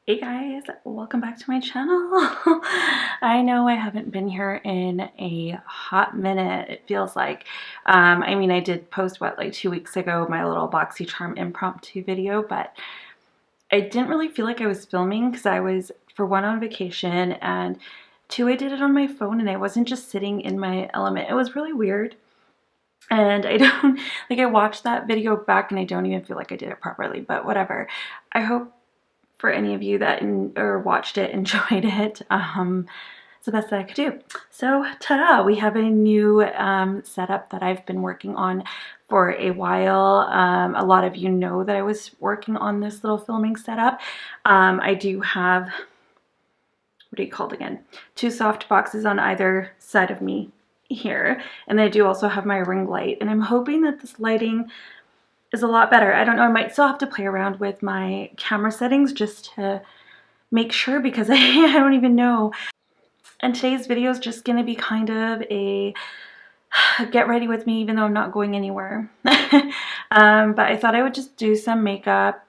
Hey guys, welcome back to my channel. I know I haven't been here in a hot minute, it feels like. I mean, I did post, what, like 2 weeks ago, my little BoxyCharm impromptu video, but I didn't really feel like I was filming because I was, for one, on vacation, and two, I did it on my phone and I wasn't just sitting in my element. It was really weird. And I don't, like, I watched that video back and I don't even feel like I did it properly, but whatever. I hope for any of you that watched it enjoyed it. It's the best that I could do. So ta-da, we have a new setup that I've been working on for a while. A lot of you know that I was working on this little filming setup. I do have, what do you call it again? 2 soft boxes on either side of me here. And I do also have my ring light, and I'm hoping that this lighting is a lot better. I don't know, I might still have to play around with my camera settings just to make sure, because I don't even know. And today's video is just going to be kind of a get ready with me, even though I'm not going anywhere. But I thought I would just do some makeup.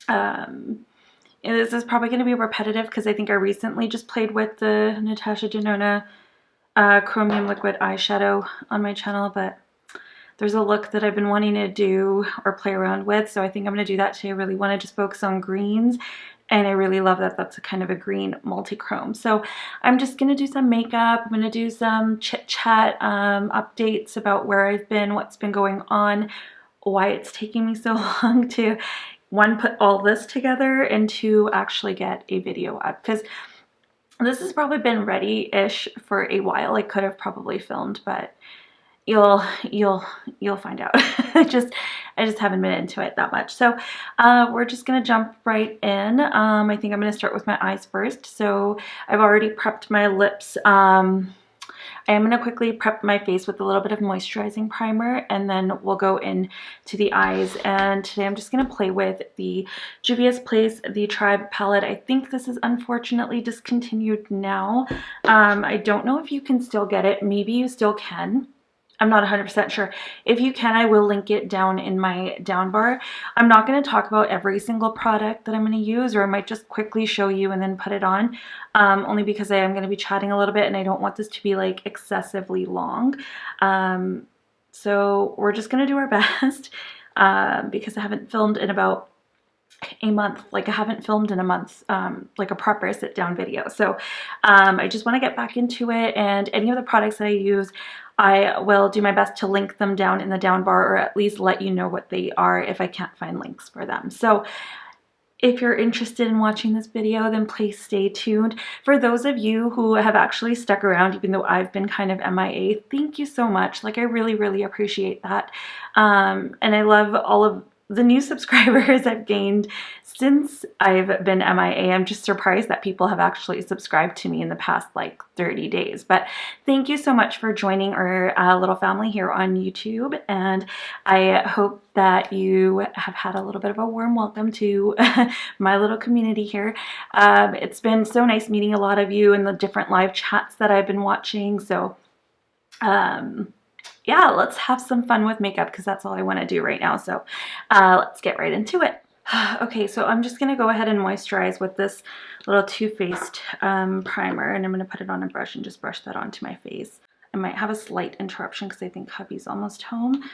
This is probably going to be repetitive because I think I recently just played with the Natasha Denona Chromium Liquid eyeshadow on my channel, but there's a look that I've been wanting to do or play around with, so I think I'm going to do that today. I really want to just focus on greens, and I really love that that's a kind of a green multi-chrome. So I'm just going to do some makeup. I'm going to do some chit-chat updates about where I've been, what's been going on, why it's taking me so long to, one, put all this together, and two, actually get a video up, because this has probably been ready-ish for a while. I could have probably filmed, but you'll find out. I just haven't been into it that much. So we're just gonna jump right in. I think I'm gonna start with my eyes first. So I've already prepped my lips. I am gonna quickly prep my face with a little bit of moisturizing primer, and then we'll go into the eyes. And today I'm just gonna play with the Juvia's Place, the Tribe palette. I think this is unfortunately discontinued now. I don't know if you can still get it. Maybe you still can. I'm not 100% sure. If you can, I will link it down in my down bar. I'm not going to talk about every single product that I'm going to use, or I might just quickly show you and then put it on, only because I am going to be chatting a little bit and I don't want this to be like excessively long. So we're just going to do our best because I haven't filmed in about a month. Like, I haven't filmed in a month, like a proper sit down video. So I just want to get back into it, and any of the products that I use, I will do my best to link them down in the down bar, or at least let you know what they are if I can't find links for them. So if you're interested in watching this video, then please stay tuned. For those of you who have actually stuck around, even though I've been kind of MIA, thank you so much. Like, I really, really appreciate that. And I love all of the new subscribers I've gained since I've been MIA. I'm just surprised that people have actually subscribed to me in the past like 30 days. But thank you so much for joining our little family here on YouTube, and I hope that you have had a little bit of a warm welcome to my little community here. It's been so nice meeting a lot of you in the different live chats that I've been watching. So yeah, let's have some fun with makeup, because that's all I want to do right now. So let's get right into it. Okay, so I'm just going to go ahead and moisturize with this little Too Faced primer, and I'm going to put it on a brush and just brush that onto my face. I might have a slight interruption because I think hubby's almost home.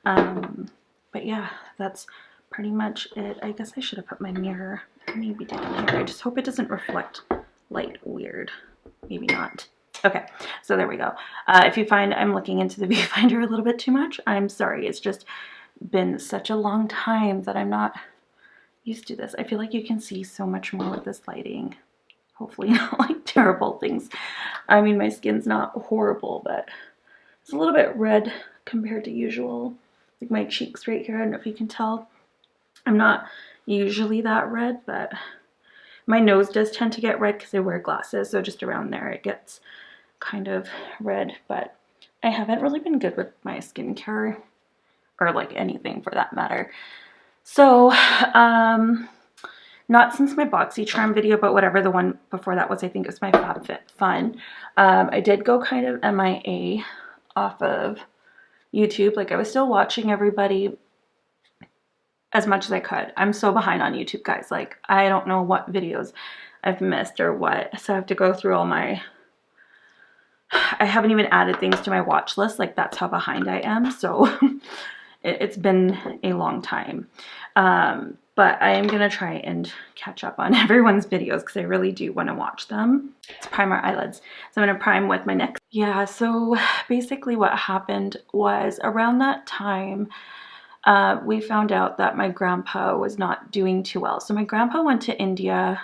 But yeah, that's pretty much it. I guess I should have put my mirror maybe down here. I just hope it doesn't reflect light weird. Maybe not. Okay, so there we go. If you find I'm looking into the viewfinder a little bit too much, I'm sorry. It's just been such a long time that I'm not used to this. I feel like you can see so much more with this lighting. Hopefully not like terrible things. I mean, my skin's not horrible, but it's a little bit red compared to usual. Like my cheeks right here, I don't know if you can tell. I'm not usually that red, but my nose does tend to get red because I wear glasses, so just around there it gets kind of red. But I haven't really been good with my skincare, or like anything for that matter. So not since my BoxyCharm video, but whatever the one before that was, I think it was my FabFitFun. I did go kind of MIA off of YouTube. Like, I was still watching everybody, as much as I could. I'm so behind on YouTube, guys. Like, I don't know what videos I've missed or what. So I have to go through all my, I haven't even added things to my watch list. Like, that's how behind I am. So it's been a long time. But I am going to try and catch up on everyone's videos because I really do want to watch them. Let's prime our eyelids. So I'm going to prime with my NYX. Yeah, so basically what happened was around that time, we found out that my grandpa was not doing too well. So my grandpa went to India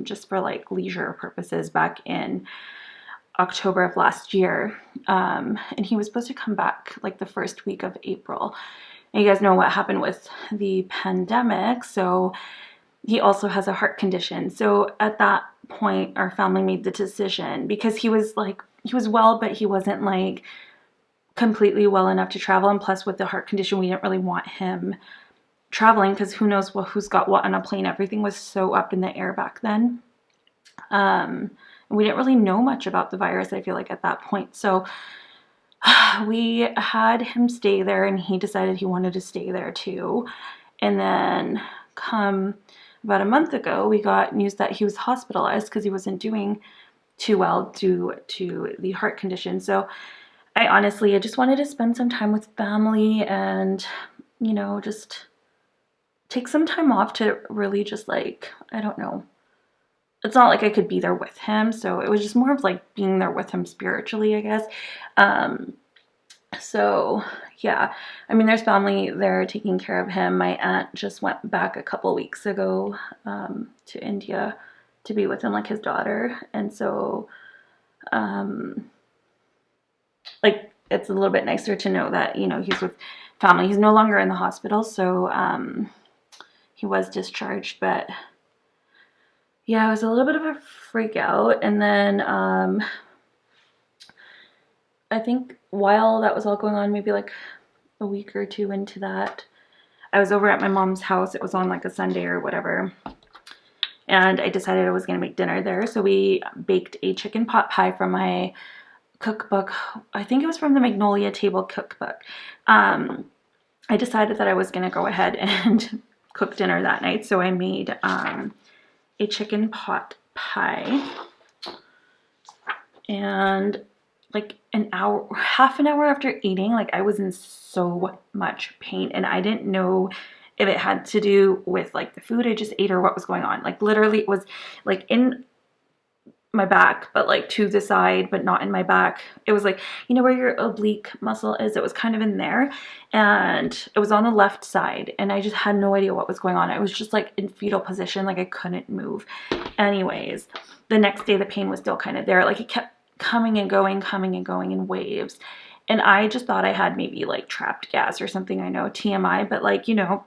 just for like leisure purposes back in October of last year. And he was supposed to come back like the first week of April. And you guys know what happened with the pandemic. So he also has a heart condition. So at that point, our family made the decision because he was well, but he wasn't like completely well enough to travel, and plus with the heart condition we didn't really want him traveling because who knows who's got what on a plane. Everything was so up in the air back then. We didn't really know much about the virus, I feel like, at that point. So we had him stay there, and he decided he wanted to stay there too. And then come about a month ago, we got news that he was hospitalized because he wasn't doing too well due to the heart condition. So I just wanted to spend some time with family and, you know, just take some time off to really just like, I don't know. It's not like I could be there with him. So it was just more of like being there with him spiritually, I guess. So yeah, I mean, there's family there taking care of him. My aunt just went back a couple weeks ago to India to be with him, like his daughter. And so, like, it's a little bit nicer to know that, you know, he's with family. He's no longer in the hospital, so he was discharged. But yeah, it was a little bit of a freak out. And then I think while that was all going on, maybe like a week or two into that, I was over at my mom's house. It was on like a Sunday or whatever. And I decided I was going to make dinner there. So we baked a chicken pot pie from my cookbook. I think it was from the Magnolia Table cookbook. I decided that I was going to go ahead and cook dinner that night. So I made a chicken pot pie. And like half an hour after eating, like I was in so much pain, and I didn't know if it had to do with like the food I just ate or what was going on. Like literally it was like in my back, but like to the side, but not in my back. It was like, you know where your oblique muscle is? It was kind of in there, and it was on the left side, and I just had no idea what was going on. I was just like in fetal position, like I couldn't move. Anyways, the next day the pain was still kind of there. Like it kept coming and going in waves. And I just thought I had maybe like trapped gas or something. I know, TMI, but like, you know,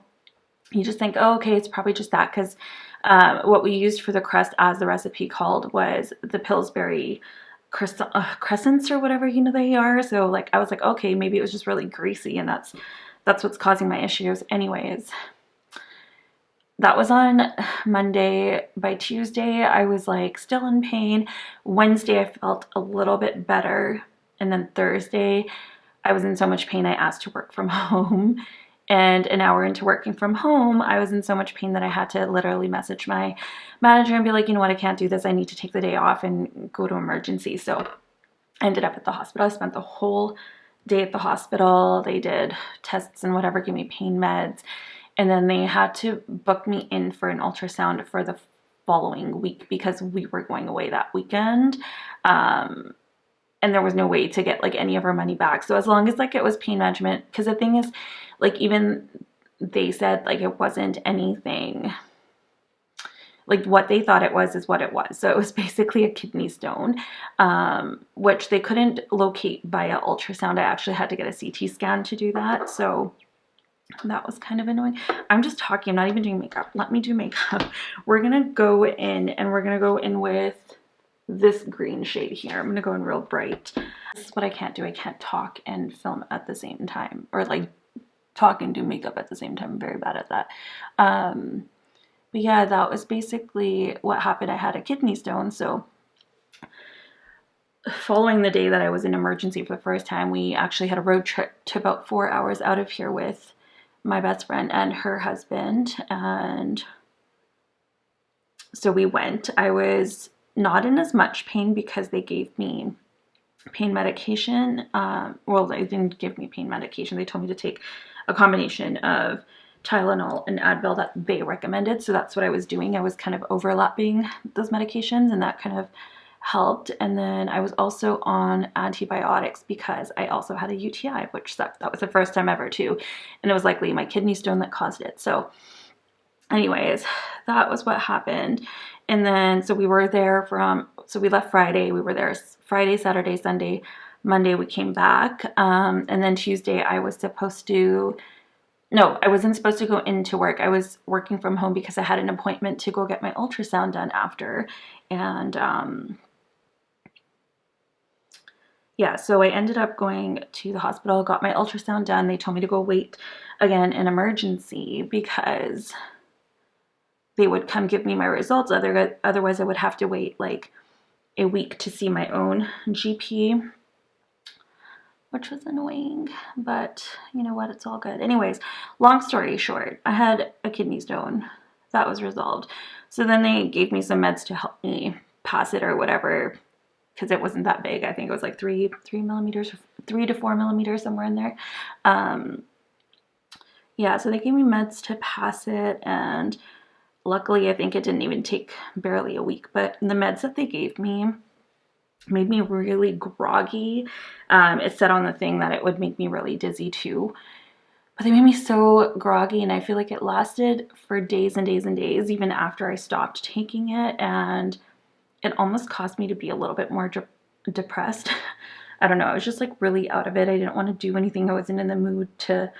you just think, oh, okay, it's probably just that, because what we used for the crust, as the recipe called, was the Pillsbury crescents or whatever, you know, they are. So like I was like, okay, maybe it was just really greasy, and that's what's causing my issues. Anyways, that was on Monday. By Tuesday, I was like still in pain. Wednesday, I felt a little bit better. And then Thursday, I was in so much pain, I asked to work from home. And an hour into working from home, I was in so much pain that I had to literally message my manager and be like, you know what, I can't do this. I need to take the day off and go to emergency. So I ended up at the hospital. I spent the whole day at the hospital. They did tests and whatever, gave me pain meds. And then they had to book me in for an ultrasound for the following week because we were going away that weekend. And there was no way to get like any of our money back. So as long as like it was pain management, because the thing is, like, even they said like it wasn't anything, like what they thought it was is what it was. So it was basically a kidney stone, which they couldn't locate via ultrasound. I actually had to get a CT scan to do that. So that was kind of annoying. I'm just talking, I'm not even doing makeup. Let me do makeup. We're gonna go in, and we're gonna go in with this green shade here. I'm gonna go in real bright. This is what I can't do. I can't talk and film at the same time, or like talk and do makeup at the same time. I'm very bad at that. But yeah, that was basically what happened. I had a kidney stone. So following the day that I was in emergency for the first time, we actually had a road trip to about 4 hours out of here with my best friend and her husband, and so we went. I was not in as much pain because they gave me pain medication. Well, they didn't give me pain medication. They told me to take a combination of Tylenol and Advil that they recommended. So that's what I was doing. I was kind of overlapping those medications, and that kind of helped. And then I was also on antibiotics because I also had a UTI, which sucked. That was the first time ever too. And it was likely my kidney stone that caused it. So anyways, that was what happened. And then, so we were there so we left Friday. We were there Friday, Saturday, Sunday, Monday we came back. And then Tuesday I wasn't supposed to go into work. I was working from home because I had an appointment to go get my ultrasound done after. And yeah, so I ended up going to the hospital, got my ultrasound done. They told me to go wait again in emergency because they would come give me my results. Otherwise, I would have to wait like a week to see my own GP, which was annoying, but you know what? It's all good. Anyways, long story short, I had a kidney stone. That was resolved. So then they gave me some meds to help me pass it or whatever, because it wasn't that big. I think it was like 3 millimeters, 3 to 4 millimeters, somewhere in there. Yeah, so they gave me meds to pass it, and luckily I think it didn't even take barely a week. But the meds that they gave me made me really groggy. It said on the thing that it would make me really dizzy too. But they made me so groggy, and I feel like it lasted for days and days and days, even after I stopped taking it. And it almost caused me to be a little bit more depressed. I don't know. I was just like really out of it. I didn't want to do anything. I wasn't in the mood to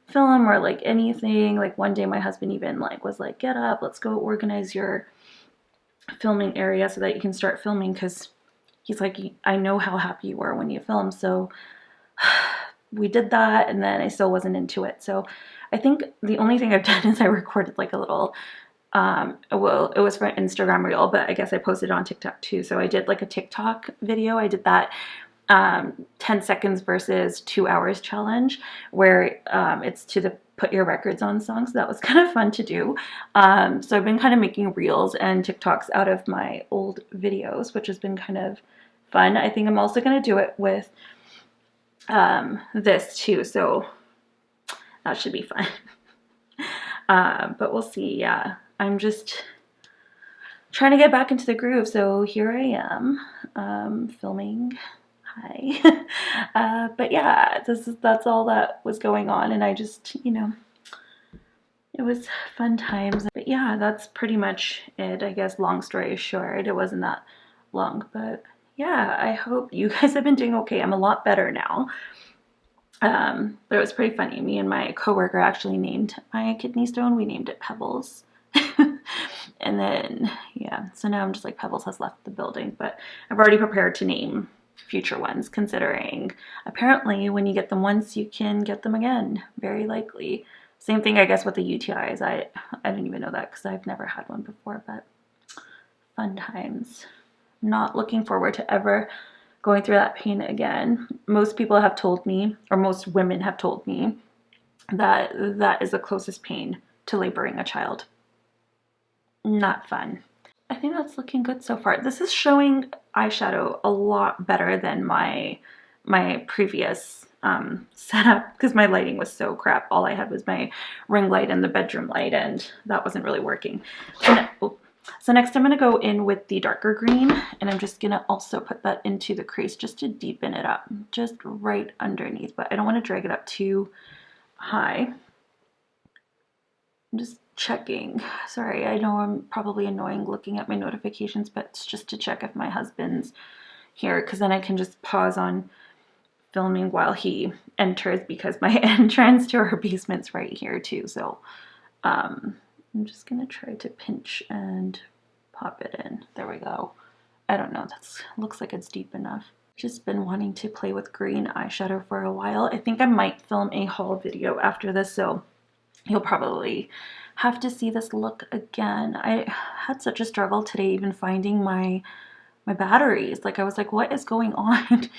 film or like anything. Like one day my husband even like was like, get up, let's go organize your filming area so that you can start filming, because he's like, I know how happy you are when you film. So we did that, and then I still wasn't into it. So I think the only thing I've done is I recorded like a little well, it was for an Instagram reel, but I guess I posted it on TikTok too. So I did like a TikTok video. I did that 10 seconds versus 2 hours challenge, where it's to the put your records on song. So that was kind of fun to do. So I've been kind of making reels and TikToks out of my old videos, which has been kind of fun. I think I'm also going to do it with this too. So that should be fun. But we'll see. Yeah, I'm just trying to get back into the groove. So here I am, filming. Hi. But yeah, that's all that was going on, and I just, you know, it was fun times. But yeah, that's pretty much it, I guess. Long story short, it wasn't that long, but yeah, I hope you guys have been doing okay. I'm a lot better now. But it was pretty funny. Me and my coworker actually named my kidney stone. We named it Pebbles. And then, yeah, so now I'm just like, Pebbles has left the building, but I've already prepared to name future ones, considering apparently when you get them once, you can get them again, very likely. Same thing, I guess, with the UTIs. I didn't even know that because I've never had one before, but fun times. Not looking forward to ever going through that pain again. Most people have told me, or most women have told me, that that is the closest pain to laboring a child. Not fun. I think that's looking good so far. This is showing eyeshadow a lot better than my previous setup, because my lighting was so crap. All I had was my ring light and the bedroom light, and that wasn't really working. So next I'm going to go in with the darker green, and I'm just going to also put that into the crease just to deepen it up, just right underneath, but I don't want to drag it up too high. I'm just checking. Sorry, I know I'm probably annoying looking at my notifications, but it's just to check if my husband's here, because then I can just pause on filming while he enters, because my entrance to our basement's right here too. So I'm just gonna try to pinch and pop it in. There we go. I don't know, that's looks like it's deep enough. Just been wanting to play with green eyeshadow for a while. I think I might film a haul video after this, so you'll probably have to see this look again. I had such a struggle today even finding my batteries. Like, I was like, what is going on?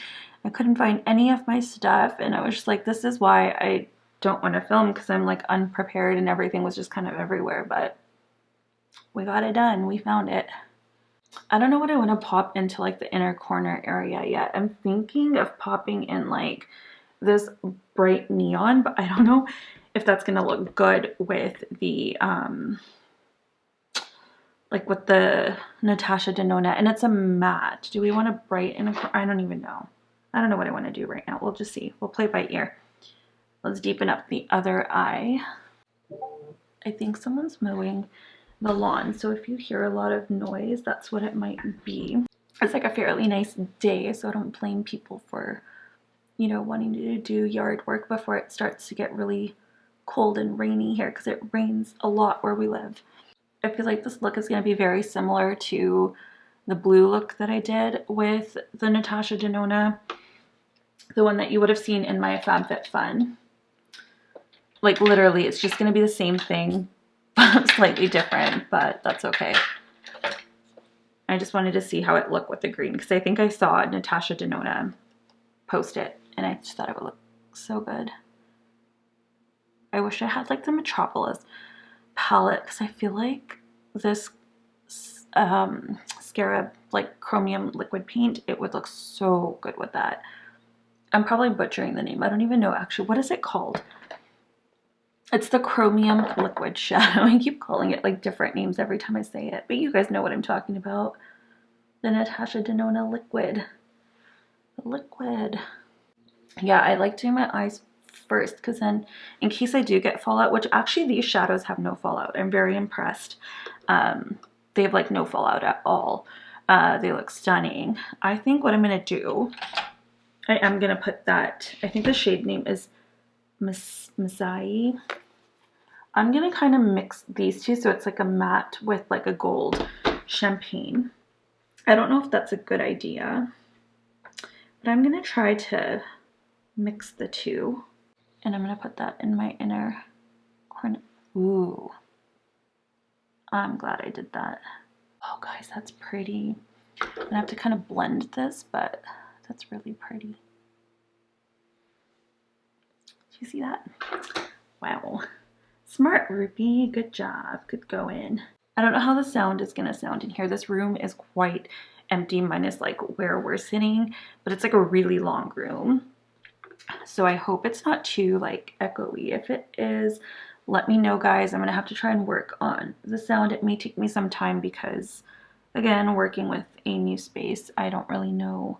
I couldn't find any of my stuff, and I was just like, this is why I don't want to film because I'm like unprepared and everything was just kind of everywhere, but we got it done. We found it. I don't know what I want to pop into like the inner corner area yet. I'm thinking of popping in like this bright neon, but I don't know if that's going to look good with the like with the Natasha Denona, and it's a matte. Do we want to brighten? I don't even know. I don't know what I want to do right now. We'll just see. We'll play by ear. Let's deepen up the other eye. I think someone's mowing the lawn, so if you hear a lot of noise, that's what it might be. It's like a fairly nice day, so I don't blame people for, you know, wanting to do yard work before it starts to get really cold and rainy here, because it rains a lot where we live. I feel like this look is going to be very similar to the blue look that I did with the Natasha Denona, the one that you would have seen in my FabFitFun. Like literally, it's just going to be the same thing, slightly different, but that's okay. I just wanted to see how it looked with the green, because I think I saw Natasha Denona post it, and I just thought it would look so good. I wish I had like the Metropolis palette, because I feel like this Scarab like chromium liquid paint, it would look so good with that. I'm probably butchering the name. I don't even know actually. What is it called? It's the chromium liquid shadow. I keep calling it like different names every time I say it, but you guys know what I'm talking about. The Natasha Denona liquid. The liquid. Yeah, I like doing my eyes first, because then in case I do get fallout, which actually these shadows have no fallout. I'm very impressed. They have like no fallout at all. They look stunning. I think what I'm going to do, I am going to put that, I think the shade name is Masai. I'm going to kind of mix these two so it's like a matte with like a gold champagne. I don't know if that's a good idea, but I'm going to try to mix the two. And I'm going to put that in my inner corner. Ooh. I'm glad I did that. Oh, guys, that's pretty. I'm going to have to kind of blend this, but that's really pretty. Do you see that? Wow. Smart, Ruby. Good job. Good going. I don't know how the sound is going to sound in here. This room is quite empty, minus like where we're sitting, but it's like a really long room. So I hope it's not too like echoey. If it is, let me know, guys. I'm going to have to try and work on the sound. It may take me some time because, again, working with a new space, I don't really know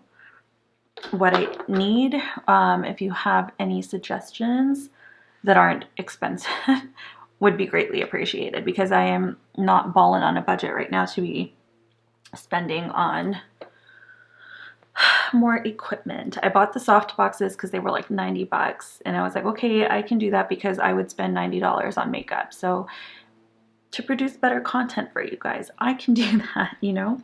what I need. If you have any suggestions that aren't expensive, would be greatly appreciated, because I am not balling on a budget right now to be spending on more equipment. I bought the soft boxes because they were like 90 bucks, and I was like, okay, I can do that because I would spend $90 on makeup. So to produce better content for you guys, I can do that, you know?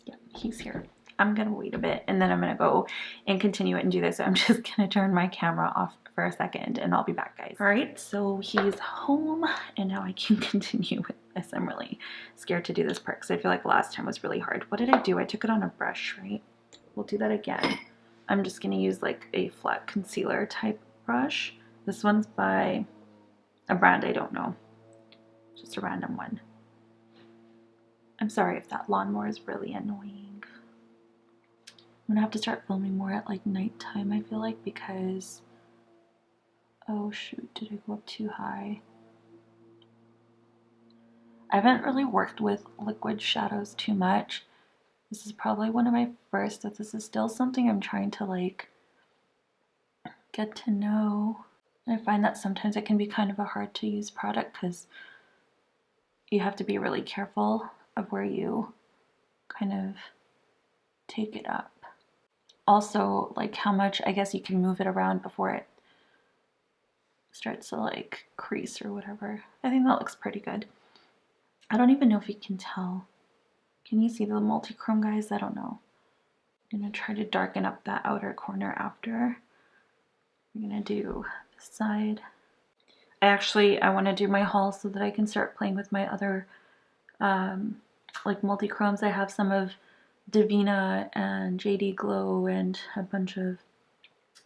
Yeah, he's here. I'm gonna wait a bit and then I'm gonna go and continue it and do this. So I'm just gonna turn my camera off for a second and I'll be back, guys. All right, so he's home and now I can continue with this. I'm really scared to do this part because I feel like last time was really hard. What did I do? I took it on a brush, right? We'll do that again. I'm just gonna use like a flat concealer type brush. This one's by a brand I don't know, just a random one. I'm sorry if that lawnmower is really annoying. I'm gonna have to start filming more at like nighttime, I feel like, because, oh shoot, did I go up too high? I haven't really worked with liquid shadows too much. This is probably one of my first, but this is still something I'm trying to like get to know. And I find that sometimes it can be kind of a hard to use product because you have to be really careful of where you kind of take it up. Also, like how much, I guess you can move it around before it starts to like crease or whatever. I think that looks pretty good. I don't even know if you can tell. Can you see the multi-chrome, guys? I don't know. I'm gonna try to darken up that outer corner after. I'm gonna do this side. I want to do my haul so that I can start playing with my other like multi-chromes. I have some of Divina and JD Glow and a bunch of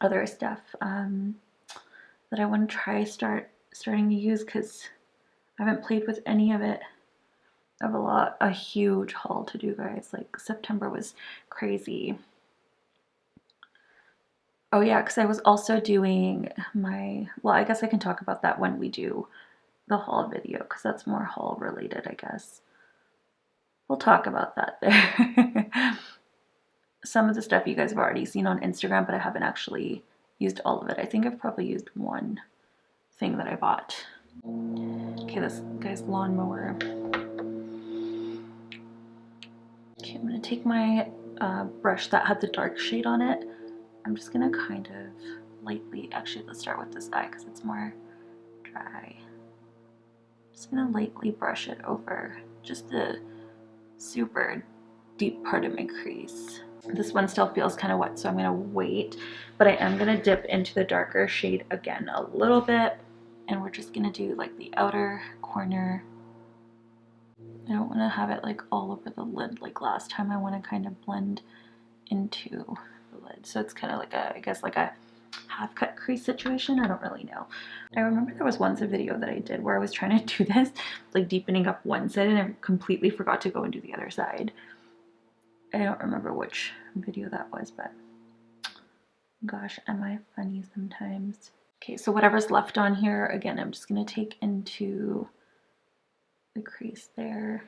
other stuff that that I want to try starting to use because I haven't played with any of it. I have a huge haul to do, guys. Like September was crazy. Oh yeah, because I was also doing my, well, I guess I can talk about that when we do the haul video because that's more haul related, I guess. We'll talk about that there. Some of the stuff you guys have already seen on Instagram, but I haven't actually used all of it. I think I've probably used one thing that I bought. Okay, this guy's lawnmower. Okay, I'm gonna take my brush that had the dark shade on it. I'm just gonna kind of lightly, actually let's start with this eye because it's more dry. Just gonna lightly brush it over just the super deep part of my crease. This one still feels kind of wet, so I'm gonna wait, but I am gonna dip into the darker shade again a little bit, and we're just gonna do like the outer corner. I don't want to have it like all over the lid like last time. I want to kind of blend into the lid, so it's kind of like a, I guess like a half cut crease situation. I don't really know. I remember there was once a video that I did where I was trying to do this, like deepening up one side, and I completely forgot to go and do the other side. I don't remember which video that was, but gosh, am I funny sometimes. Okay, so whatever's left on here, again, I'm just gonna take into the crease there.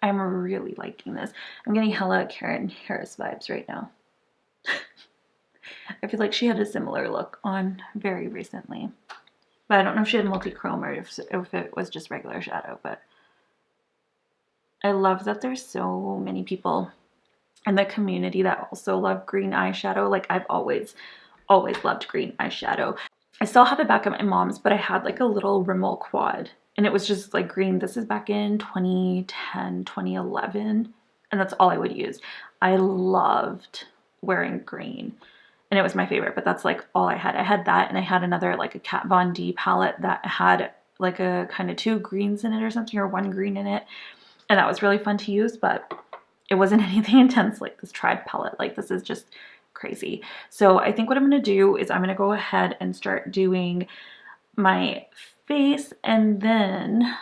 I'm really liking this. I'm getting hella Karen Harris vibes right now. I feel like she had a similar look on very recently, but I don't know if she had multi-chrome or if it was just regular shadow. But I love that there's so many people in the community that also love green eyeshadow. Like I've always loved green eyeshadow. I still have it back at my mom's, but I had like a little Rimmel quad and it was just like green. This is back in 2010, 2011, and that's all I would use. I loved wearing green and it was my favorite, but that's like all I had. I had that, and I had another like a Kat Von D palette that had like a kind of 2 greens in it or something, or 1 green in it, and that was really fun to use, but it wasn't anything intense like this Tribe palette. Like this is just crazy. So I think what I'm going to do is I'm going to go ahead and start doing my face, and then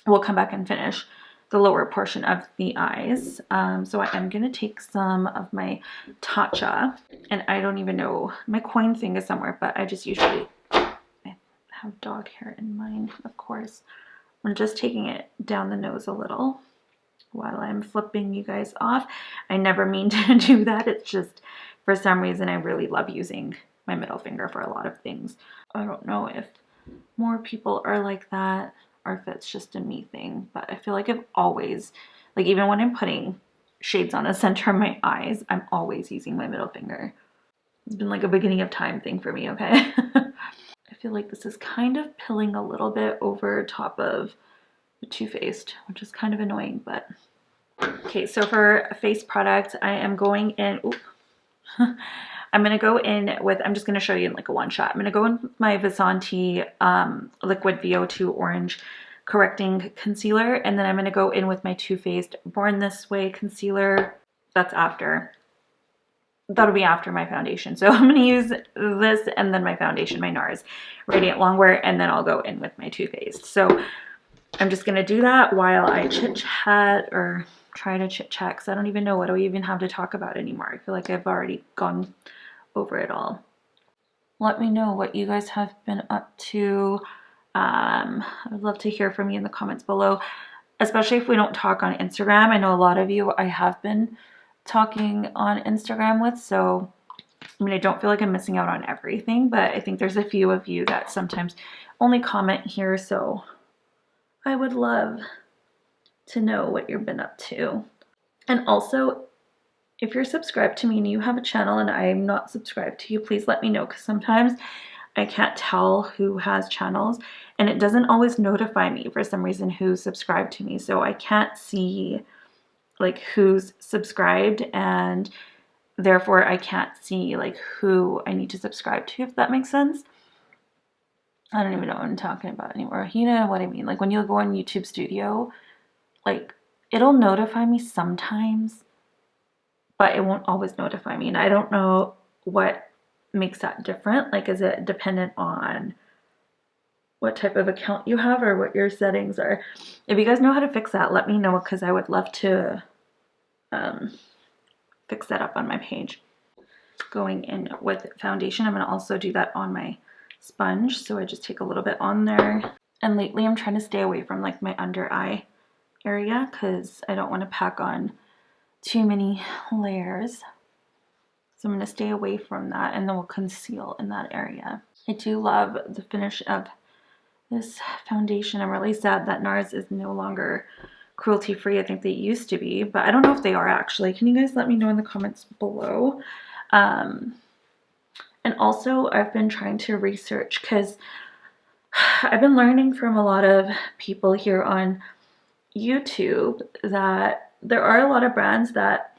we'll come back and finish the lower portion of the eyes. So I am going to take some of my Tatcha, and I don't even know, my coin thing is somewhere, but I just usually I have dog hair in mine, of course. I'm just taking it down the nose a little while I'm flipping you guys off. I never mean to do that. It's just for some reason I really love using my middle finger for a lot of things. I don't know if more people are like that or if it's just a me thing, but I feel like I've always, like even when I'm putting shades on the center of my eyes, I'm always using my middle finger. It's been like a beginning of time thing for me, okay? I feel like this is kind of pilling a little bit over top of the Too Faced, which is kind of annoying, but okay. So for a face product, I am going in, I'm going to go in with, I'm just going to show you in like a one shot. I'm going to go in with my Vasanti Liquid VO2 Orange Correcting Concealer, and then I'm going to go in with my Too Faced Born This Way Concealer. That's after. That'll be after my foundation. So I'm going to use this and then my foundation, my NARS Radiant Longwear, and then I'll go in with my Too Faced. So I'm just going to do that while I chit-chat, or try to chit-chat, because I don't even know what do we even have to talk about anymore. I feel like I've already gone over it all. Let me know what you guys have been up to. I'd love to hear from you in the comments below, especially if we don't talk on Instagram. I know a lot of you I have been talking on Instagram with, so I mean, I don't feel like I'm missing out on everything, but I think there's a few of you that sometimes only comment here, so I would love to know what you've been up to. And also, if you're subscribed to me and you have a channel and I'm not subscribed to you, please let me know, because sometimes I can't tell who has channels and it doesn't always notify me for some reason who's subscribed to me. So I can't see like who's subscribed, and therefore I can't see like who I need to subscribe to, if that makes sense. I don't even know what I'm talking about anymore. You know what I mean? Like when you go on YouTube Studio, like it'll notify me sometimes, but it won't always notify me. And I don't know what makes that different? Like, is it dependent on what type of account you have or what your settings are? If you guys know how to fix that, let me know, because I would love to fix that up on my page. Going in with foundation, I'm going to also do that on my sponge, so I just take a little bit on there. And lately I'm trying to stay away from like my under eye area because I don't want to pack on too many layers. So I'm going to stay away from that, and then we'll conceal in that area. I do love the finish of this foundation. I'm really sad that NARS is no longer cruelty-free. I think they used to be, but I don't know if they are actually. Can you guys let me know in the comments below? And also I've been trying to research, because I've been learning from a lot of people here on YouTube that there are a lot of brands that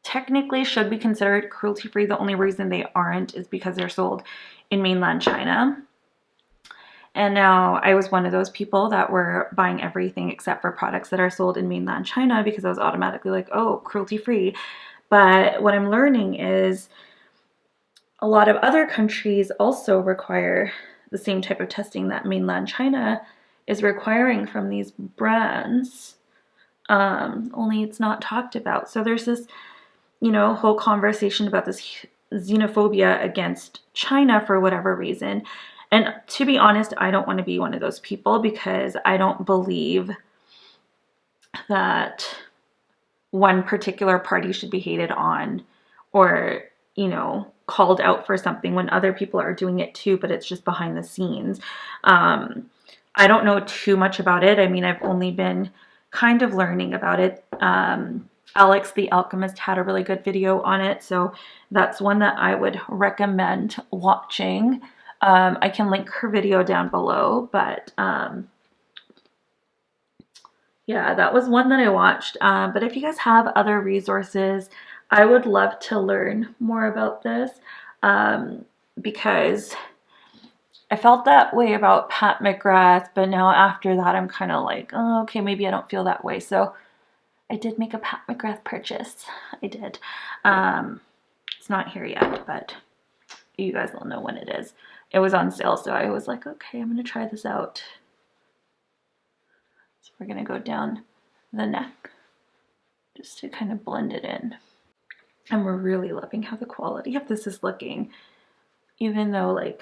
technically should be considered cruelty-free. The only reason they aren't is because they're sold in mainland China. And now I was one of those people that were buying everything except for products that are sold in mainland China, because I was automatically like, oh, cruelty-free. But what I'm learning is a lot of other countries also require the same type of testing that mainland China is requiring from these brands, only it's not talked about. So there's this, you know, whole conversation about this xenophobia against China for whatever reason. And to be honest, I don't want to be one of those people, because I don't believe that one particular party should be hated on or, you know, called out for something when other people are doing it too, but it's just behind the scenes. I don't know too much about it. I mean, I've only been kind of learning about it. Alex the Alchemist had a really good video on it, so that's one that I would recommend watching. I can link her video down below, but yeah, that was one that I watched. But if you guys have other resources, I would love to learn more about this, because I felt that way about Pat McGrath, but now after that I'm kind of like, oh, okay, maybe I don't feel that way. So I did make a Pat McGrath purchase. I did. It's not here yet, but you guys will know when it is. It was on sale, so I was like, okay, I'm going to try this out. So we're going to go down the neck just to kind of blend it in. And we're really loving how the quality of this is looking. Even though, like,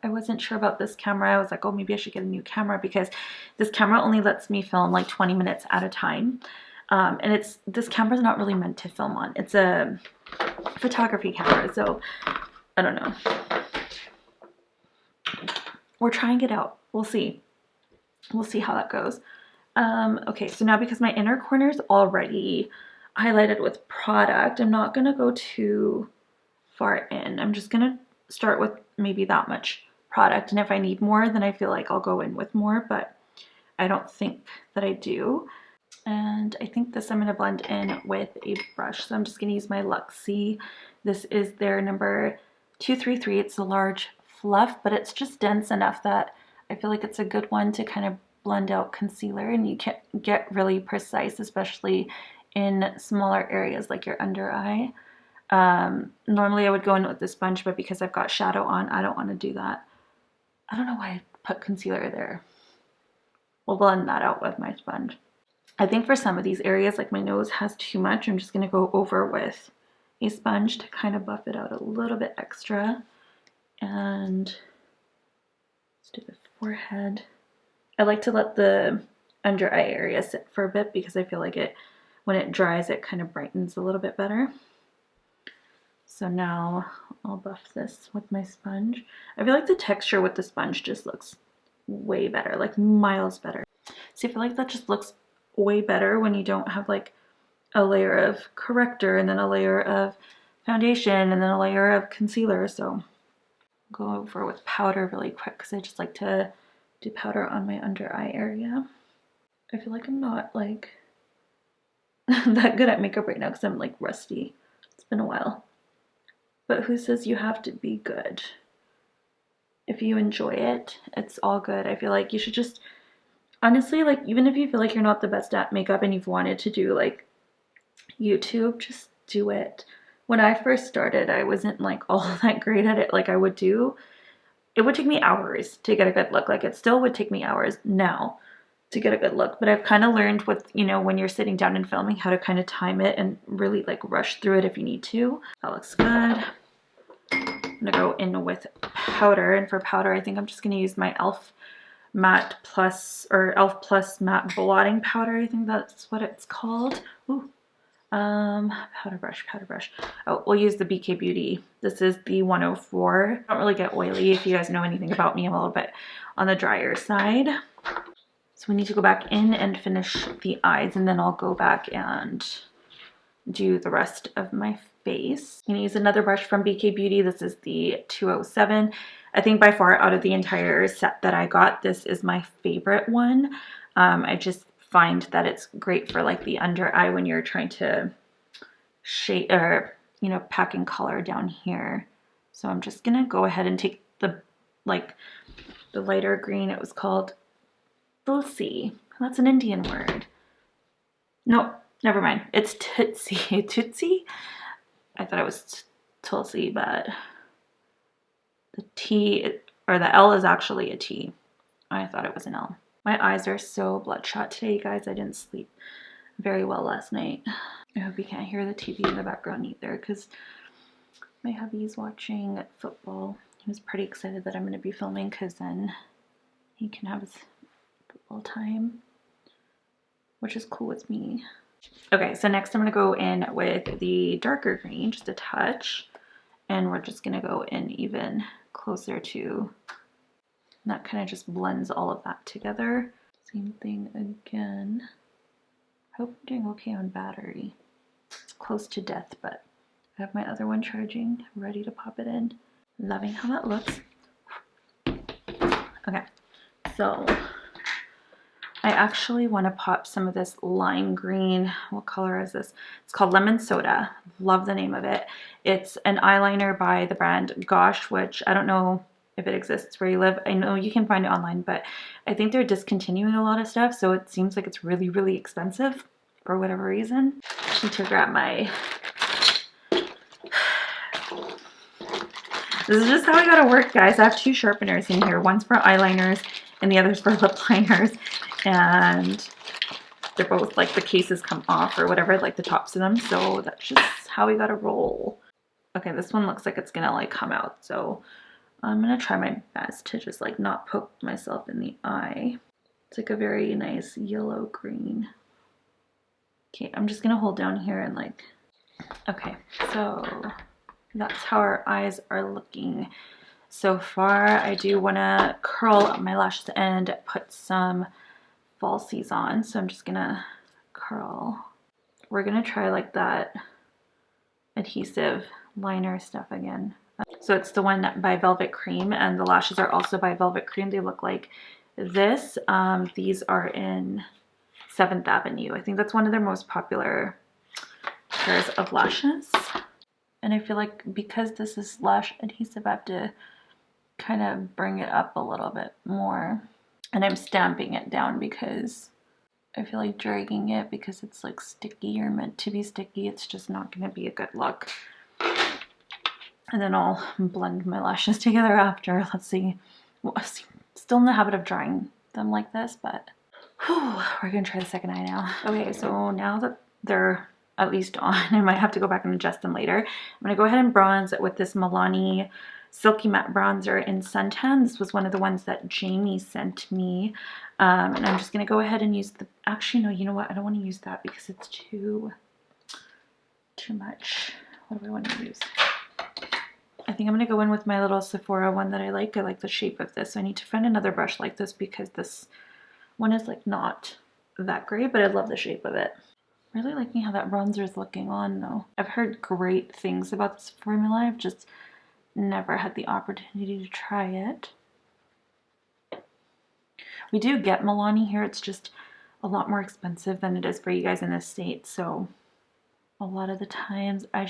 I wasn't sure about this camera. I was like, oh, maybe I should get a new camera, because this camera only lets me film like 20 minutes at a time. And this camera's not really meant to film on. It's a photography camera, so I don't know. We're trying it out. We'll see. We'll see how that goes. Okay, so now because my inner corner is already highlighted with product, I'm not going to go too far in. I'm just going to start with maybe that much product, and if I need more, then I feel like I'll go in with more, but I don't think that I do. And I think this I'm going to blend in with a brush, so I'm just going to use my Luxie. This is their number 233. It's a large fluff, but it's just dense enough that I feel like it's a good one to kind of blend out concealer, and you can get really precise, especially in smaller areas like your under eye. Normally I would go in with the sponge, but because I've got shadow on, I don't want to do that. I don't know why I put concealer there. We'll blend that out with my sponge. I think for some of these areas, like my nose has too much, I'm just going to go over with a sponge to kind of buff it out a little bit extra. And let's do the forehead. I like to let the under eye area sit for a bit, because I feel like when it dries, it kind of brightens a little bit better. So now I'll buff this with my sponge. I feel like the texture with the sponge just looks way better, like miles better. See, I feel like that just looks way better when you don't have like a layer of corrector and then a layer of foundation and then a layer of concealer. So I'll go over with powder really quick, because I just like to do powder on my under eye area. I feel like I'm not like that good at makeup right now, because I'm like rusty. It's been a while. But who says you have to be good? If you enjoy it, it's all good. I feel like you should just, honestly, like, even if you feel like you're not the best at makeup and you've wanted to do like YouTube, just do it. When I first started, I wasn't like all that great at it like I would do. It would take me hours to get a good look. Like it still would take me hours now to get a good look, but I've kind of learned with, you know, when you're sitting down and filming, how to kind of time it and really like rush through it if you need to. That looks good. I'm gonna go in with powder, and for powder I think I'm just gonna use my e.l.f. matte plus, or e.l.f. plus matte blotting powder. I think that's what it's called. Ooh. Powder brush. Oh, we'll use the BK Beauty. This is the 104. I don't really get oily. If you guys know anything about me, I'm a little bit on the drier side. So we need to go back in and finish the eyes, and then I'll go back and do the rest of my face. I'm gonna use another brush from BK Beauty. This is the 207. I think by far out of the entire set that I got, this is my favorite one. I just find that it's great for like the under eye when you're trying to shade, or you know, pack in color down here. So I'm just gonna go ahead and take the lighter green. It was called Tulsi. That's an Indian word. No, never mind. It's Tootsie. Tootsie? I thought it was Tulsi, but the T, or the L is actually a T. I thought it was an L. My eyes are so bloodshot today, you guys. I didn't sleep very well last night. I hope you can't hear the TV in the background either, because my hubby's watching football. He was pretty excited that I'm going to be filming, because then he can have his football time, which is cool with me. Okay, so next I'm going to go in with the darker green, just a touch, and we're just going to go in even closer to, and that kind of just blends all of that together. Same thing again. I hope I'm doing okay on battery. It's close to death, but I have my other one charging, ready to pop it in. Loving how that looks. Okay, so I actually want to pop some of this lime green. What color is this? It's called Lemon Soda. Love the name of it. It's an eyeliner by the brand Gosh, which I don't know if it exists where you live. I know you can find it online, but I think they're discontinuing a lot of stuff, so it seems like it's really, really expensive for whatever reason. I need to grab my... This is just how I gotta work, guys. I have two sharpeners in here. One's for eyeliners and the other's for lip liners. And they're both like the cases come off or whatever, like the tops of them. So that's just how we gotta roll. Okay, this one looks like it's gonna like come out. So I'm gonna try my best to just like not poke myself in the eye. It's like a very nice yellow green. Okay, I'm just gonna hold down here and like, okay, so that's how our eyes are looking so far. I do want to curl up my lashes and put some falsies on, so I'm just gonna curl. We're gonna try like that adhesive liner stuff again. So it's the one by Velvet Cream, and the lashes are also by Velvet Cream. They look like this. These are in 7th Avenue. I think that's one of their most popular pairs of lashes. And I feel like because this is lash adhesive, I have to kind of bring it up a little bit more. And I'm stamping it down because I feel like dragging it, because it's like sticky or meant to be sticky, it's just not going to be a good look. And then I'll blend my lashes together after. Let's see. Well, still in the habit of drawing them like this, but whew, we're going to try the second eye now. Okay, so now that they're at least on, I might have to go back and adjust them later. I'm going to go ahead and bronze with this Milani Silky Matte Bronzer in Suntan. This was one of the ones that Jamie sent me. And I'm just going to go ahead and use the... Actually, no, you know what? I don't want to use that because it's too much. What do I want to use? I think I'm going to go in with my little Sephora one that I like. I like the shape of this. So I need to find another brush like this because this one is like not that great, but I love the shape of it. Really liking how that bronzer is looking on though. I've heard great things about this formula. I've just never had the opportunity to try it. We do get Milani here. It's just a lot more expensive than it is for you guys in the States. So a lot of the times I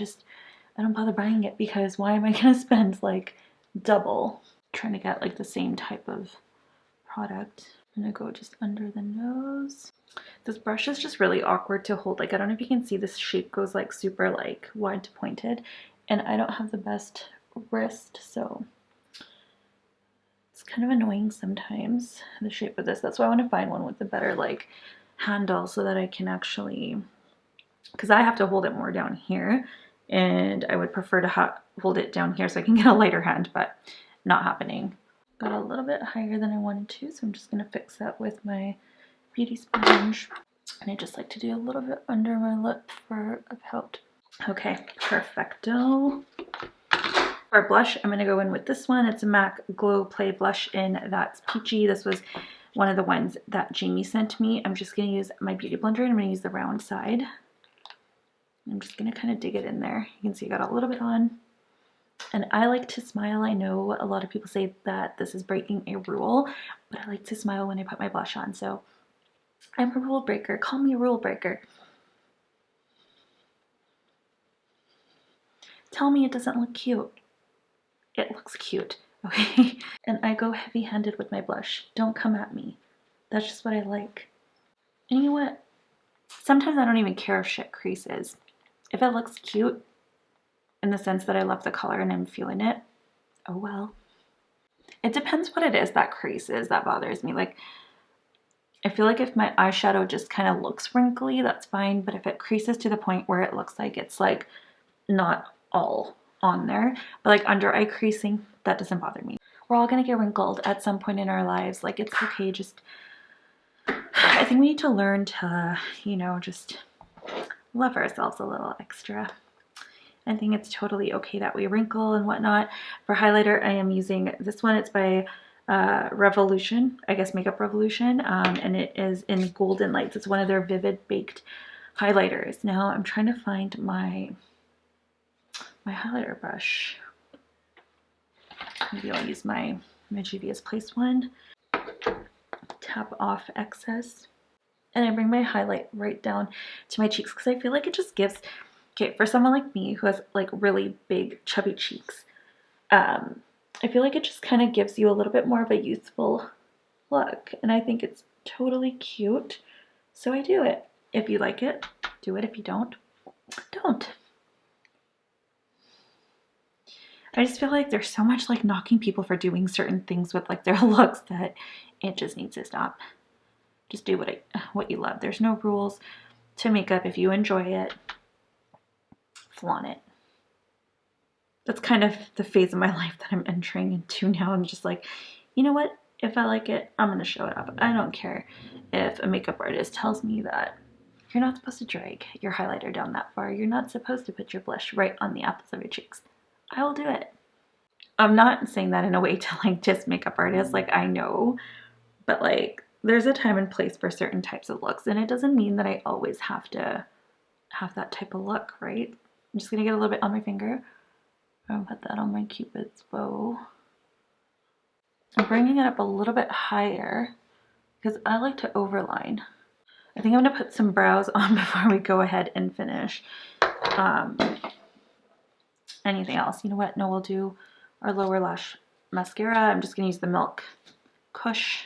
don't bother buying it because why am I going to spend like double trying to get like the same type of product? I'm going to go just under the nose. This brush is just really awkward to hold. Like, I don't know if you can see this shape goes like super like wide to pointed, and I don't have the best wrist, so it's kind of annoying sometimes, the shape of this. That's why I want to find one with a better like handle so that I can actually, because I have to hold it more down here, and I would prefer to hold it down here so I can get a lighter hand, but not happening. Got a little bit higher than I wanted to, so I'm just going to fix that with my beauty sponge. And I just like to do a little bit under my lip for a pout. Okay, perfecto. For blush, I'm going to go in with this one. It's a MAC Glow Play Blush in That's Peachy. This was one of the ones that Jamie sent me. I'm just going to use my beauty blender, and I'm going to use the round side. I'm just going to kind of dig it in there. You can see I got a little bit on. And I like to smile. I know a lot of people say that this is breaking a rule, but I like to smile when I put my blush on. So I'm a rule breaker. Call me a rule breaker. Tell me it doesn't look cute. It looks cute, okay? And I go heavy-handed with my blush. Don't come at me. That's just what I like. And you know what? Sometimes I don't even care if shit creases. If it looks cute, in the sense that I love the color and I'm feeling it, oh well. It depends what it is that creases that bothers me. Like, I feel like if my eyeshadow just kind of looks wrinkly, that's fine. But if it creases to the point where it looks like it's like not all on there, but like under eye creasing, that doesn't bother me. We're all gonna get wrinkled at some point in our lives. Like, it's okay. Just, I think we need to learn to, you know, just love ourselves a little extra. I think it's totally okay that we wrinkle and whatnot. For highlighter, I am using this one. It's by Revolution, I guess Makeup Revolution, and it is in Golden Lights. It's one of their Vivid Baked highlighters. Now I'm trying to find my highlighter brush. Maybe I'll use my Juvia's Place one. Tap off excess. And I bring my highlight right down to my cheeks because I feel like it just gives, okay, for someone like me who has like really big chubby cheeks, I feel like it just kind of gives you a little bit more of a youthful look. And I think it's totally cute. So I do it. If you like it, do it. If you don't, don't. I just feel like there's so much like knocking people for doing certain things with like their looks that it just needs to stop. Just do what you love. There's no rules to makeup. If you enjoy it, flaunt it. That's kind of the phase of my life that I'm entering into now. I'm just like, you know what? If I like it, I'm going to show it up. I don't care if a makeup artist tells me that you're not supposed to drag your highlighter down that far. You're not supposed to put your blush right on the apples of your cheeks. I will do it. I'm not saying that in a way to like diss makeup artists. Like, I know, but like there's a time and place for certain types of looks, and it doesn't mean that I always have to have that type of look, right? I'm just going to get a little bit on my finger. I'm gonna put that on my Cupid's bow. I'm bringing it up a little bit higher because I like to overline. I think I'm gonna put some brows on before we go ahead and finish anything else. You know what? No, we'll do our lower lash mascara. I'm just gonna use the Milk Kush.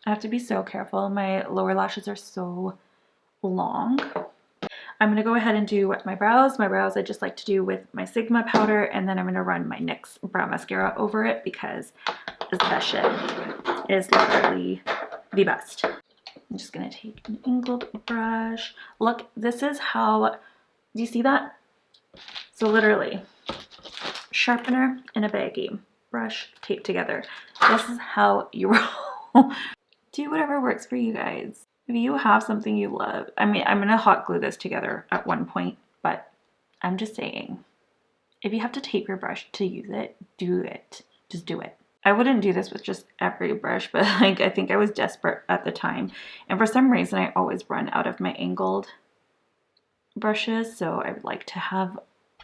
I have to be so careful. My lower lashes are so long. I'm going to go ahead and do my brows. My brows I just like to do with my Sigma powder, and then I'm going to run my NYX brow mascara over it because that shit is literally the best. I'm just going to take an angled brush. Look, this is how, do you see that? So literally, sharpener and a baggie, brush, tape together. This is how you roll. Do whatever works for you guys. If you have something you love, I mean, I'm going to hot glue this together at one point, but I'm just saying, if you have to tape your brush to use it, do it. Just do it. I wouldn't do this with just every brush, but like I think I was desperate at the time. And for some reason, I always run out of my angled brushes, so I would like to have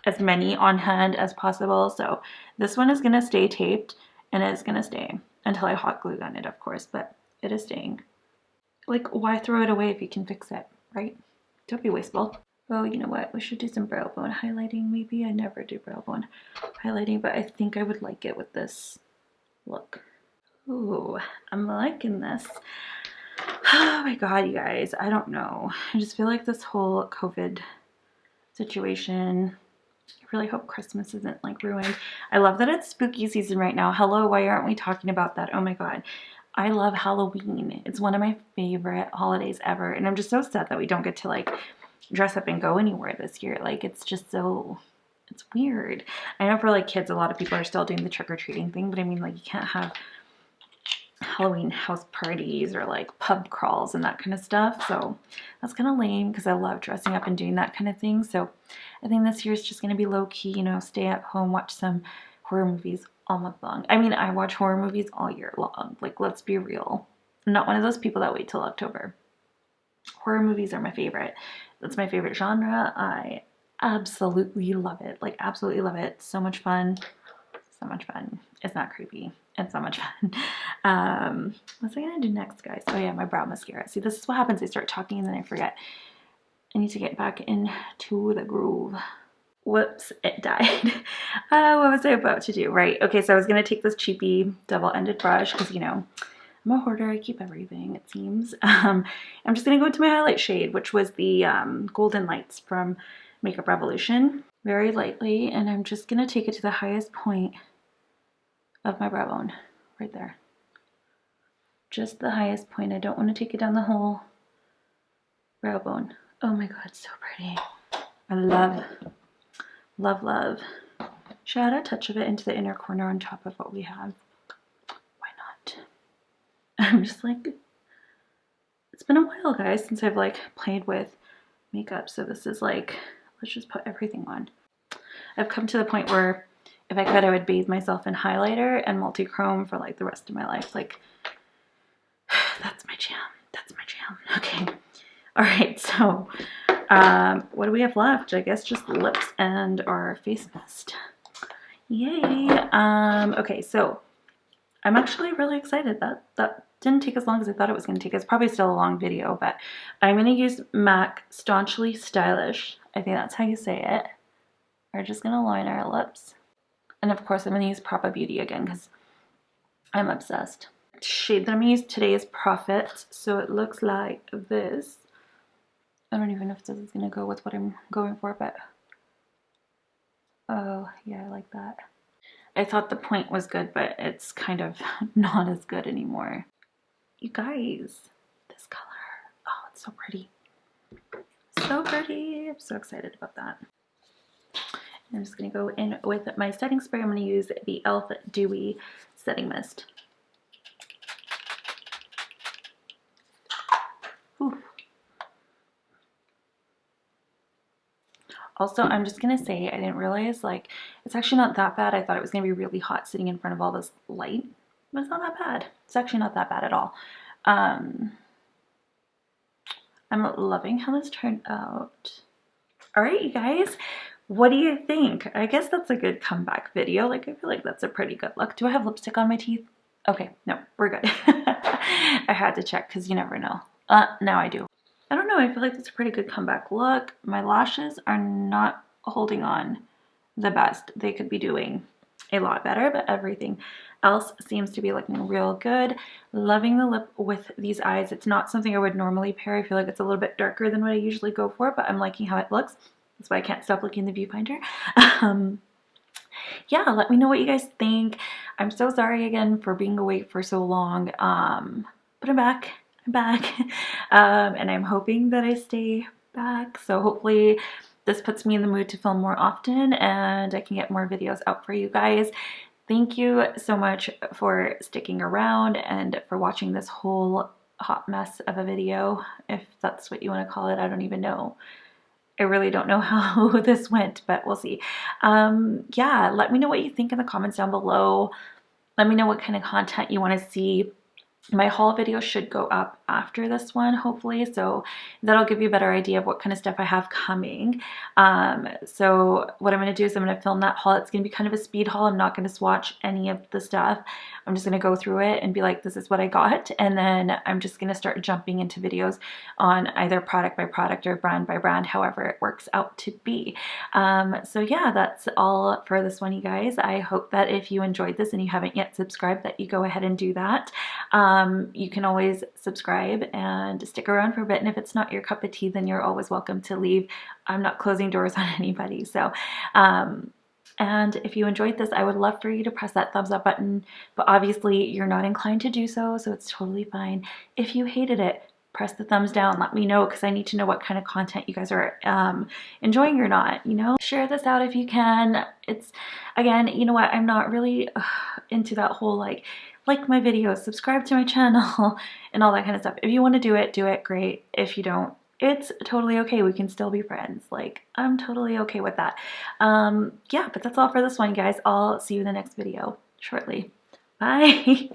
as many on hand as possible. So this one is going to stay taped, and it's going to stay until I hot glue gun it, of course, but it is staying. Like, why throw it away if you can fix it, right? Don't be wasteful. Oh, you know what? We should do some brow bone highlighting maybe. I never do brow bone highlighting, but I think I would like it with this look. Ooh, I'm liking this. Oh my God, you guys, I don't know. I just feel like this whole COVID situation, I really hope Christmas isn't like ruined. I love that it's spooky season right now. Hello, why aren't we talking about that? Oh my God. I love Halloween. It's one of my favorite holidays ever. And I'm just so sad that we don't get to like dress up and go anywhere this year. Like it's just so, it's weird. I know for like kids, a lot of people are still doing the trick-or-treating thing, but I mean like you can't have Halloween house parties or like pub crawls and that kind of stuff. So that's kind of lame because I love dressing up and doing that kind of thing. So I think this year is just going to be low key, you know, stay at home, watch some horror movies all month long. I mean, I watch horror movies all year long. Like, let's be real. I'm not one of those people that wait till October. Horror movies are my favorite. That's my favorite genre. I absolutely love it. Like, absolutely love it. So much fun. So much fun. It's not creepy. It's so much fun. What's I gonna do next, guys? Oh yeah, my brow mascara. See, this is what happens. I start talking and then I forget. I need to get back into the groove. Whoops, it died. What was I about to do? Right. Okay, so I was gonna take this cheapy double-ended brush because, you know, I'm a hoarder. I keep everything, it seems. I'm just gonna go into my highlight shade, which was the Golden Lights from Makeup Revolution, very lightly, and I'm just gonna take it to the highest point of my brow bone, right there. Just the highest point. I don't want to take it down the whole brow bone. Oh my God, so pretty. I love, love, love. Should I add a touch of it into the inner corner on top of what we have? Why not? I'm just like, it's been a while, guys, since I've like played with makeup. So this is like, let's just put everything on. I've come to the point where if I could, I would bathe myself in highlighter and multi-chrome for like the rest of my life. Like, that's my jam. That's my jam. Okay. All right. So, what do we have left? I guess just lips and our face mist. Yay. Okay. So, I'm actually really excited that didn't take as long as I thought it was going to take. It's probably still a long video, but I'm going to use MAC Staunchly Stylish. I think that's how you say it. We're just going to line our lips. And of course, I'm going to use Propa Beauty again because I'm obsessed. Shade that I'm going to use today is Profit. So it looks like this. I don't even know if this is going to go with what I'm going for, but oh, yeah, I like that. I thought the point was good, but it's kind of not as good anymore. You guys, this color. Oh, it's so pretty. So pretty. I'm so excited about that. I'm just going to go in with my setting spray. I'm going to use the e.l.f. Dewy Setting Mist. Ooh. Also, I'm just going to say, I didn't realize, like, it's actually not that bad. I thought it was going to be really hot sitting in front of all this light, but it's not that bad. It's actually not that bad at all. I'm loving how this turned out. All right, you guys. What do you think? I guess that's a good comeback video. Like, I feel like that's a pretty good look. Do I have lipstick on my teeth? Okay, no, we're good. I had to check because you never know. Now I do. I don't know. I feel like that's a pretty good comeback look. My lashes are not holding on the best. They could be doing a lot better, but everything else seems to be looking real good. Loving the lip with these eyes. It's not something I would normally pair. I feel like it's a little bit darker than what I usually go for, but I'm liking how it looks. That's why I can't stop looking in the viewfinder. Yeah, let me know what you guys think. I'm so sorry again for being away for so long, but I'm back. I'm back. And I'm hoping that I stay back. So hopefully this puts me in the mood to film more often and I can get more videos out for you guys. Thank you so much for sticking around and for watching this whole hot mess of a video, if that's what you want to call it. I don't even know. I really don't know how this went, but we'll see. Yeah, let me know what you think in the comments down below. Let me know what kind of content you want to see. My haul video should go up after this one, hopefully, so that'll give you a better idea of what kind of stuff I have coming. So what I'm going to do is I'm going to film that haul. It's going to be kind of a speed haul. I'm not going to swatch any of the stuff. I'm just going to go through it and be like, this is what I got, and then I'm just going to start jumping into videos on either product by product or brand by brand, however it works out to be. So yeah, that's all for this one, you guys. I hope that if you enjoyed this and you haven't yet subscribed, that you go ahead and do that. You can always subscribe and stick around for a bit. And if it's not your cup of tea, then you're always welcome to leave. I'm not closing doors on anybody. So, and if you enjoyed this, I would love for you to press that thumbs up button, but obviously you're not inclined to do so, so it's totally fine. If you hated it, press the thumbs down. Let me know, because I need to know what kind of content you guys are enjoying or not, you know? Share this out if you can. It's, again, you know what, I'm not really into that whole like my videos, subscribe to my channel, and all that kind of stuff. If you want to do it, great. If you don't, it's totally okay. We can still be friends. Like, I'm totally okay with that. Yeah, but that's all for this one, guys. I'll see you in the next video shortly. Bye.